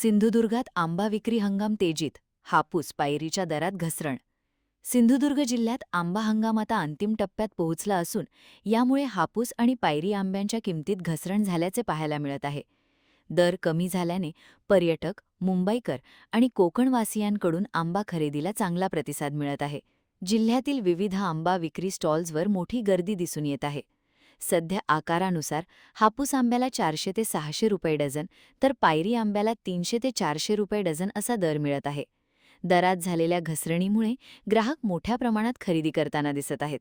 सिंधुदुर्गात आंबा विक्री हंगाम तेजीत, हापूस पायरीच्या दरात घसरण. सिंधुदुर्ग जिल्ह्यात आंबा हंगाम आता अंतिम टप्प्यात पोहोचला असून यामुळे हापूस आणि पायरी आंब्यांच्या किमतीत घसरण झाल्याचे पाहायला मिळत आहे. दर कमी झाल्याने पर्यटक, मुंबईकर आणि कोकणवासियांकडून आंबा खरेदीला चांगला प्रतिसाद मिळत आहे. जिल्ह्यातील विविध आंबा विक्री स्टॉल्सवर मोठी गर्दी दिसून येत आहे. सध्या आकारानुसार हापूस आंब्याला 400 ते 600 रुपये डझन, तर पायरी आंब्याला 300 ते 400 रुपये डझन असा दर मिळत आहे. दरात झालेल्या घसरणीमुळे ग्राहक मोठ्या प्रमाणात खरेदी करताना दिसत आहेत.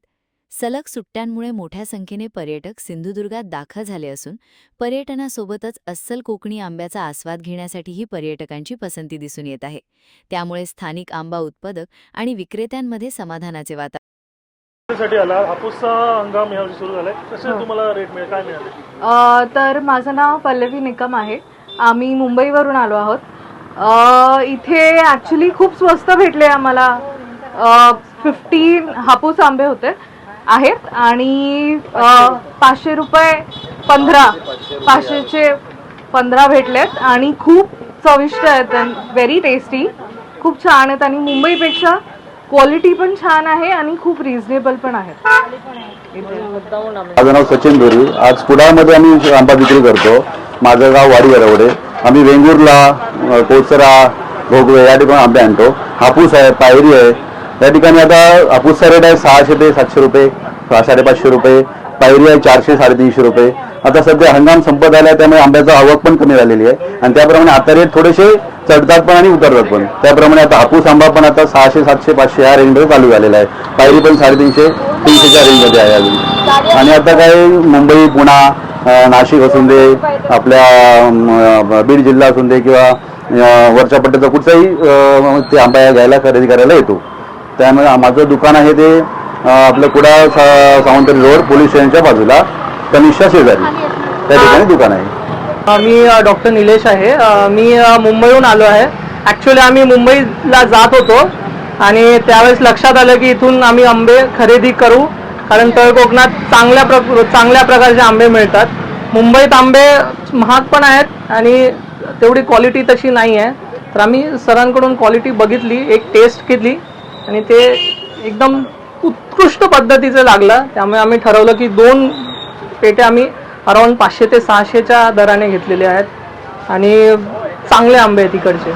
सलग सुट्ट्यांमुळे मोठ्या संख्येने पर्यटक सिंधुदुर्गात दाखल झाले असून पर्यटनासोबतच अस्सल कोकणी आंब्याचा आस्वाद घेण्यासाठीही पर्यटकांची पसंती दिसून येत आहे. त्यामुळे स्थानिक आंबा उत्पादक आणि विक्रेत्यांमध्ये समाधानाचे वातावरण साठी आला. हापूसचा हंगाम यावर्षी सुरू झालाय. कसे तुम्हाला रेट मिळेल, काय मिळाले? तर माझं नाव पल्लवी निकम आहे. आम्ही मुंबईवरून आलो आहोत. इथे ॲक्च्युली खूप स्वस्त भेटले आम्हाला. 15 हापूस आंबे आहेत आणि 500 रुपये 15, 500चे 15 भेटलेत आणि खूप चविष्ट आहेत. व्हेरी टेस्टी, खूप छान आहेत आणि मुंबईपेक्षा क्वालिटी पण छान आहे आणि खूप रिझनेबल पण आहे. माझं नाव सचिन बोरी. आज कुडाळमध्ये आम्ही आंबा विक्री करतो. माझं गाव वाडी गरवडे. आम्ही वेंगुर्ला, कोचरा, भोगवे या ठिकाणी आंबे आणतो. हापूस आहे, पायरी आहे. या ठिकाणी आता हापूसचा रेट आहे 600 ते 700 रुपये, 550 रुपये. पायरी आहे 400 350 रुपये. आता सध्या हंगाम संपत आला, त्यामुळे आंब्याचा आवक पण कमी झालेली आहे आणि त्याप्रमाणे आता रेट थोडेसे चढतात पण आणि उतरतात पण. त्याप्रमाणे आता हापूस आंबा पण आता 600 700 500 या रेंजमध्ये चालू झालेला आहे. पायरी पण 350 300च्या रेंजमध्ये आहे अजून. आणि आता काय मुंबई, पुणा, नाशिक असून दे, आपल्या बीड जिल्हा असून दे किंवा वरच्या पट्ट्याचा कुठचाही ते आंबा घ्यायला खरेदी करायला येतो. त्यामुळे माझं दुकान आहे ते आपलं कुडाळ सावंतवाडी रोड पोलीस स्टेशनच्या बाजूला कनिष्ठा शेजारी त्या ठिकाणी दुकान आहे. मी डॉक्टर निलेश आहे. मी मुंबईहून आलो आहे. ॲक्च्युली आम्ही मुंबईला जात होतो आणि त्यावेळेस लक्षात आलं की इथून आम्ही आंबे खरेदी करू, कारण तळ कोकणात चांगल्या प्रकारचे आंबे मिळतात. मुंबईत आंबे महाग पण आहेत आणि तेवढी क्वालिटी तशी नाही आहे. तर आम्ही सरांकडून क्वालिटी बघितली, एक टेस्ट घेतली आणि ते एकदम उत्कृष्ट पद्धतीचं लागलं. त्यामुळे आम्ही ठरवलं की 2 पेटे आम्ही अराउंड 500 ते 600च्या दराने घेतलेले आहेत आणि चांगले आंबे आहेत तिकडचे.